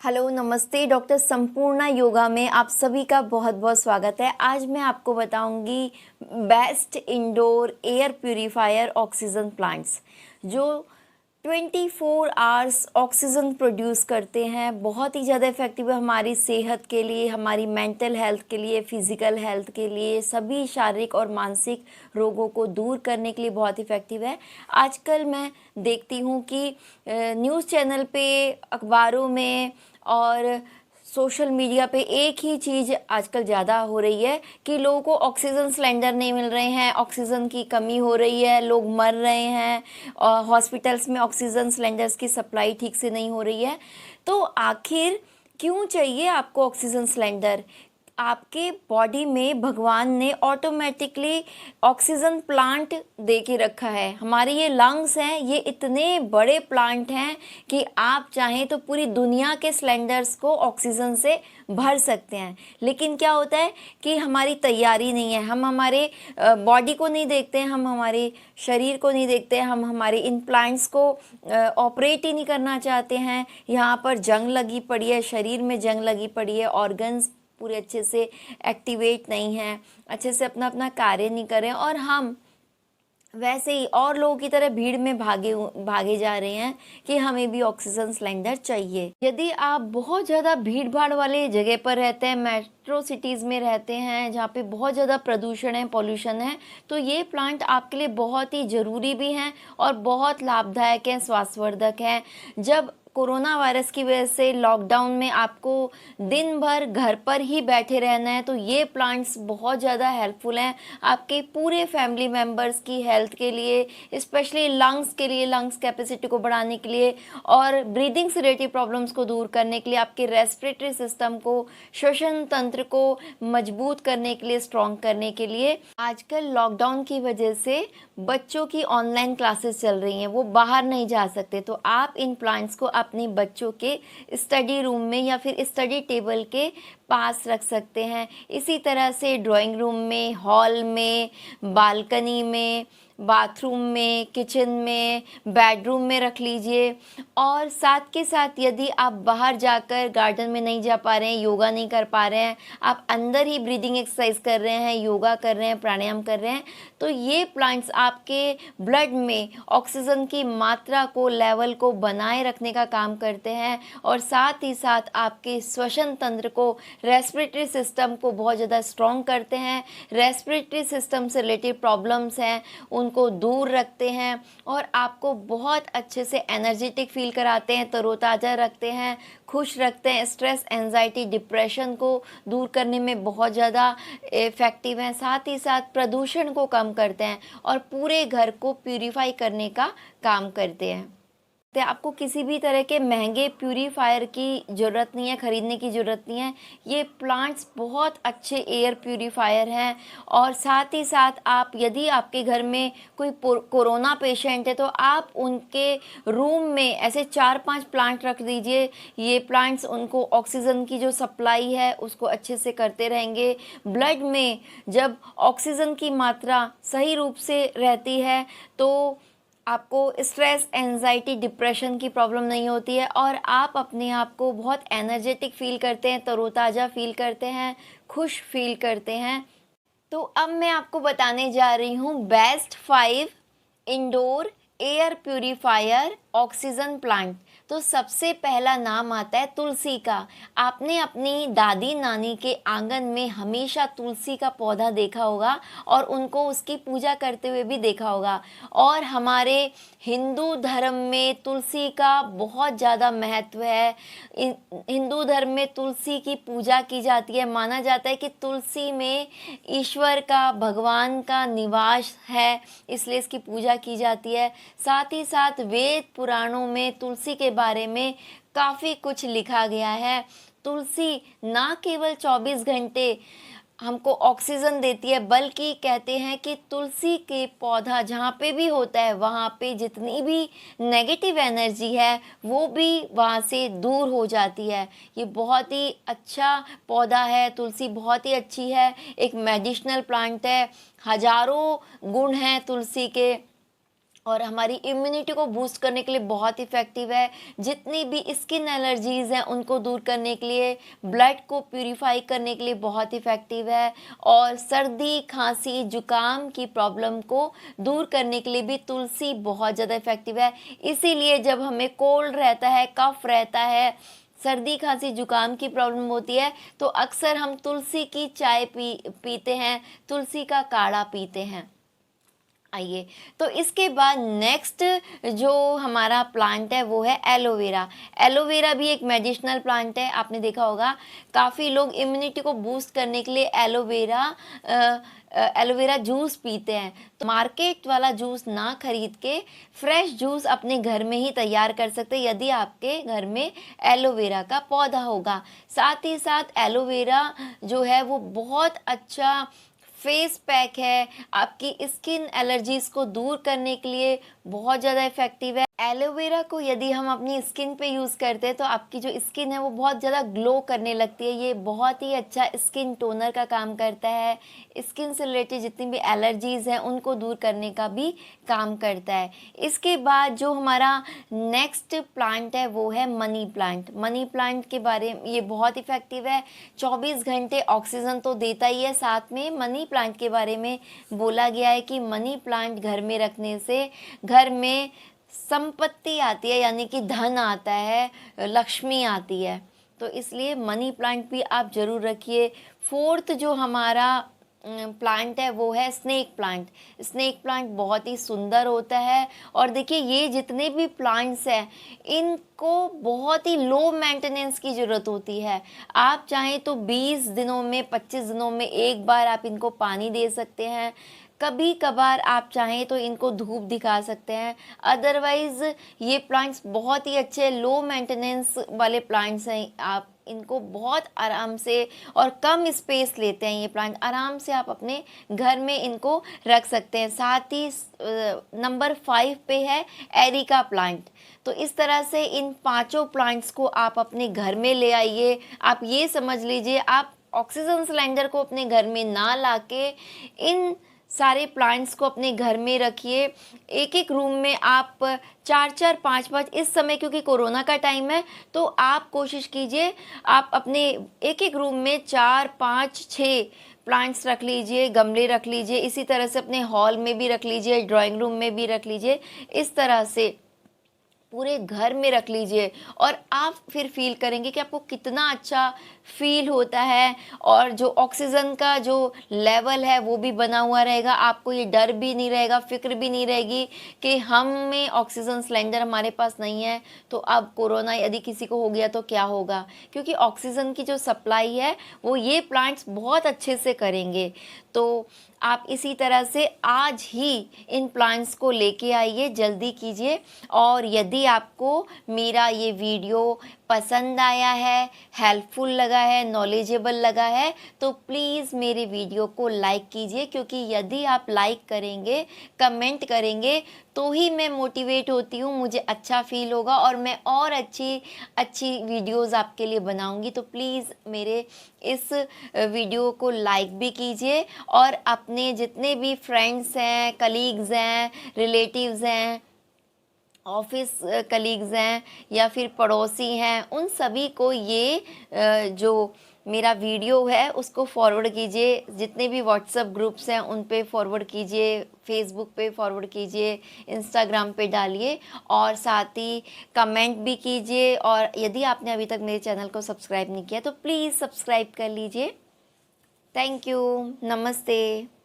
Hello नमस्ते doctor Sampurna yoga में आप सभी का बहुत बहुत स्वागत है। आज मैं आपको बताऊंगी best indoor air purifier oxygen plants जो 24 आवर्स ऑक्सीजन प्रोड्यूस करते हैं। बहुत ही ज़्यादा इफ़ेक्टिव है हमारी सेहत के लिए, हमारी मेंटल हेल्थ के लिए, फिज़िकल हेल्थ के लिए, सभी शारीरिक और मानसिक रोगों को दूर करने के लिए बहुत इफ़ेक्टिव है। आजकल मैं देखती हूँ कि न्यूज़ चैनल पे, अखबारों में और सोशल मीडिया पे एक ही चीज़ आजकल ज़्यादा हो रही है कि लोगों को ऑक्सीजन सिलेंडर नहीं मिल रहे हैं, ऑक्सीजन की कमी हो रही है, लोग मर रहे हैं और हॉस्पिटल्स में ऑक्सीजन सिलेंडर्स की सप्लाई ठीक से नहीं हो रही है। तो आखिर क्यों चाहिए आपको ऑक्सीजन सिलेंडर? आपके बॉडी में भगवान ने ऑटोमेटिकली ऑक्सीजन प्लांट दे के रखा है। हमारे ये लंग्स हैं, ये इतने बड़े प्लांट हैं कि आप चाहें तो पूरी दुनिया के सिलेंडर्स को ऑक्सीजन से भर सकते हैं। लेकिन क्या होता है कि हमारी तैयारी नहीं है, हम हमारे बॉडी को नहीं देखते हैं, हम हमारे शरीर को नहीं देखते हैं, हम हमारे इन प्लांट्स को ऑपरेट ही नहीं करना चाहते हैं। यहाँ पर जंग लगी पड़ी है, शरीर में जंग लगी पड़ी है, ऑर्गन्स पूरे अच्छे से एक्टिवेट नहीं हैं, अच्छे से अपना अपना कार्य नहीं कर रहे हैं और हम वैसे ही और लोगों की तरह भीड़ में भागे जा रहे हैं कि हमें भी ऑक्सीजन सिलेंडर चाहिए। यदि आप बहुत ज़्यादा भीड़ भाड़ वाले जगह पर रहते हैं, मेट्रो सिटीज़ में रहते हैं जहाँ पे बहुत ज़्यादा प्रदूषण है, पॉल्यूशन है, तो ये प्लांट आपके लिए बहुत ही ज़रूरी भी हैं और बहुत लाभदायक हैं, स्वास्थ्यवर्धक हैं। जब कोरोना वायरस की वजह से लॉकडाउन में आपको दिन भर घर पर ही बैठे रहना है, तो ये प्लांट्स बहुत ज़्यादा हेल्पफुल हैं आपके पूरे फैमिली मेम्बर्स की हेल्थ के लिए, स्पेशली लंग्स के लिए, लंग्स कैपेसिटी को बढ़ाने के लिए और ब्रीदिंग से रिलेटेड प्रॉब्लम्स को दूर करने के लिए, आपके रेस्पिरेटरी सिस्टम को, श्वसन तंत्र को मजबूत करने के लिए, स्ट्रॉन्ग करने के लिए। आजकल लॉकडाउन की वजह से बच्चों की ऑनलाइन क्लासेस चल रही हैं, वो बाहर नहीं जा सकते, तो आप इन प्लांट्स को अपने बच्चों के स्टडी रूम में या फिर स्टडी टेबल के पास रख सकते हैं। इसी तरह से ड्राइंग रूम में, हॉल में, बालकनी में, बाथरूम में, किचन में, बेडरूम में रख लीजिए। और साथ के साथ यदि आप बाहर जाकर गार्डन में नहीं जा पा रहे हैं, योगा नहीं कर पा रहे हैं, आप अंदर ही ब्रीदिंग एक्सरसाइज कर रहे हैं, योगा कर रहे हैं, प्राणायाम कर रहे हैं, तो ये प्लांट्स आपके ब्लड में ऑक्सीजन की मात्रा को, लेवल को बनाए रखने का काम करते हैं और साथ ही साथ आपके श्वसन तंत्र को, रेस्पिरेटरी सिस्टम को बहुत ज़्यादा स्ट्रॉन्ग करते हैं। रेस्पिरेटरी सिस्टम से रिलेटेड प्रॉब्लम्स हैं उनको दूर रखते हैं और आपको बहुत अच्छे से एनर्जेटिक फील कराते हैं, तरोताज़ा रखते हैं, खुश रखते हैं। स्ट्रेस, एंजाइटी, डिप्रेशन को दूर करने में बहुत ज़्यादा इफ़ेक्टिव हैं। साथ ही साथ प्रदूषण को कम करते हैं और पूरे घर को प्यूरीफाई करने का काम करते हैं। तो आपको किसी भी तरह के महंगे प्यूरीफायर की ज़रूरत नहीं है, ख़रीदने की ज़रूरत नहीं है। ये प्लांट्स बहुत अच्छे एयर प्यूरीफायर हैं और साथ ही साथ आप, यदि आपके घर में कोई कोरोना पेशेंट है तो आप उनके रूम में ऐसे 4-5 प्लांट रख दीजिए। ये प्लांट्स उनको ऑक्सीजन की जो सप्लाई है उसको अच्छे से करते रहेंगे। ब्लड में जब ऑक्सीजन की मात्रा सही रूप से रहती है तो आपको स्ट्रेस, एंजाइटी, डिप्रेशन की प्रॉब्लम नहीं होती है और आप अपने आप को बहुत एनर्जेटिक फील करते हैं, तरोताज़ा फील करते हैं, खुश फील करते हैं। तो अब मैं आपको बताने जा रही हूँ best 5 indoor air purifier oxygen plant. तो सबसे पहला नाम आता है तुलसी का। आपने अपनी दादी नानी के आंगन में हमेशा तुलसी का पौधा देखा होगा और उनको उसकी पूजा करते हुए भी देखा होगा। और हमारे हिंदू धर्म में तुलसी का बहुत ज़्यादा महत्व है। हिंदू धर्म में तुलसी की पूजा की जाती है। माना जाता है कि तुलसी में ईश्वर का, भगवान का निवास है, इसलिए इसकी पूजा की जाती है। साथ ही साथ वेद पुराणों में तुलसी के बारे में काफ़ी कुछ लिखा गया है। तुलसी ना केवल 24 घंटे हमको ऑक्सीजन देती है, बल्कि कहते हैं कि तुलसी के पौधा जहाँ पे भी होता है वहाँ पे जितनी भी नेगेटिव एनर्जी है वो भी वहाँ से दूर हो जाती है। ये बहुत ही अच्छा पौधा है, तुलसी बहुत ही अच्छी है, एक मेडिसिनल प्लांट है, हजारों गुण हैं तुलसी के। और हमारी इम्यूनिटी को बूस्ट करने के लिए बहुत इफ़ेक्टिव है। जितनी भी स्किन एलर्जीज़ हैं उनको दूर करने के लिए, ब्लड को प्यूरिफाई करने के लिए बहुत इफ़ेक्टिव है। और सर्दी, खांसी, जुकाम की प्रॉब्लम को दूर करने के लिए भी तुलसी बहुत ज़्यादा इफ़ेक्टिव है। इसीलिए जब हमें कोल्ड रहता है, कफ़ रहता है, सर्दी, खांसी, जुकाम की प्रॉब्लम होती है, तो अक्सर हम तुलसी की चाय पीते हैं, तुलसी का काढ़ा पीते हैं। आइए, तो इसके बाद नेक्स्ट जो हमारा प्लांट है वो है एलोवेरा। एलोवेरा भी एक मेडिसिनल प्लांट है। आपने देखा होगा काफ़ी लोग इम्यूनिटी को बूस्ट करने के लिए एलोवेरा जूस पीते हैं। तो मार्केट वाला जूस ना खरीद के फ्रेश जूस अपने घर में ही तैयार कर सकते हैं यदि आपके घर में एलोवेरा का पौधा होगा। साथ ही साथ एलोवेरा जो है वो बहुत अच्छा फेस पैक है, आपकी स्किन एलर्जीज़ को दूर करने के लिए बहुत ज़्यादा इफ़ेक्टिव है। एलोवेरा को यदि हम अपनी स्किन पे यूज़ करते हैं तो आपकी जो स्किन है वो बहुत ज़्यादा ग्लो करने लगती है। ये बहुत ही अच्छा स्किन टोनर का काम करता है। स्किन से रिलेटेड जितनी भी एलर्जीज़ हैं उनको दूर करने का भी काम करता है। इसके बाद जो हमारा नेक्स्ट प्लांट है वो है मनी प्लांट। मनी प्लांट के बारे में ये बहुत इफ़ेक्टिव है। 24 घंटे ऑक्सीजन तो देता ही है। साथ में मनी प्लांट के बारे में बोला गया है कि मनी प्लांट घर में रखने से घर में संपत्ति आती है, यानी कि धन आता है, लक्ष्मी आती है। तो इसलिए मनी प्लांट भी आप ज़रूर रखिए। फोर्थ जो हमारा प्लांट है वो है स्नेक प्लांट। स्नेक प्लांट बहुत ही सुंदर होता है। और देखिए ये जितने भी प्लांट्स हैं इनको बहुत ही लो मेंटेनेंस की ज़रूरत होती है। आप चाहें तो 20 दिनों में, 25 दिनों में एक बार आप इनको पानी दे सकते हैं। कभी कभार आप चाहें तो इनको धूप दिखा सकते हैं। अदरवाइज़ ये प्लांट्स बहुत ही अच्छे लो मेंटेनेंस वाले प्लांट्स हैं। आप इनको बहुत आराम से और कम स्पेस लेते हैं। ये प्लांट आराम से आप अपने घर में इनको रख सकते हैं। साथ ही नंबर 5 पे है एरिका प्लांट। तो इस तरह से इन पांचों प्लांट्स को आप अपने घर में ले आइए। आप ये समझ लीजिए आप ऑक्सीजन सिलेंडर को अपने घर में ना लाके इन सारे प्लांट्स को अपने घर में रखिए। एक एक रूम में आप 4-4, 5-5, इस समय क्योंकि कोरोना का टाइम है तो आप कोशिश कीजिए आप अपने एक एक रूम में 4, 5, 6 प्लांट्स रख लीजिए, गमले रख लीजिए। इसी तरह से अपने हॉल में भी रख लीजिए, ड्राइंग रूम में भी रख लीजिए। इस तरह से पूरे घर में रख लीजिए और आप फिर फील करेंगे कि आपको कितना अच्छा फील होता है। और जो ऑक्सीजन का जो लेवल है वो भी बना हुआ रहेगा। आपको ये डर भी नहीं रहेगा, फिक्र भी नहीं रहेगी कि हम में ऑक्सीजन सिलेंडर हमारे पास नहीं है तो अब कोरोना यदि किसी को हो गया तो क्या होगा। क्योंकि ऑक्सीजन की जो सप्लाई है वो ये प्लांट्स बहुत अच्छे से करेंगे। तो आप इसी तरह से आज ही इन प्लांट्स को लेके आइए, जल्दी कीजिए। और यदि आपको मेरा ये वीडियो पसंद आया है, हेल्पफुल लगा है, नॉलेजेबल लगा है तो प्लीज़ मेरे वीडियो को लाइक कीजिए। क्योंकि यदि आप लाइक करेंगे, कमेंट करेंगे तो ही मैं मोटिवेट होती हूँ, मुझे अच्छा फील होगा और मैं और अच्छी अच्छी वीडियोस आपके लिए बनाऊँगी। तो प्लीज़ मेरे इस वीडियो को लाइक भी कीजिए और अपने जितने भी फ्रेंड्स हैं, कलीग्स हैं, रिलेटिव्स हैं, ऑफिस कलीग्स हैं या फिर पड़ोसी हैं, उन सभी को ये जो मेरा वीडियो है उसको फॉरवर्ड कीजिए। जितने भी व्हाट्सएप ग्रुप्स हैं उन पे फॉरवर्ड कीजिए, फेसबुक पे फॉरवर्ड कीजिए, इंस्टाग्राम पे डालिए और साथ ही कमेंट भी कीजिए। और यदि आपने अभी तक मेरे चैनल को सब्सक्राइब नहीं किया तो प्लीज़ सब्सक्राइब कर लीजिए। Thank you. नमस्ते।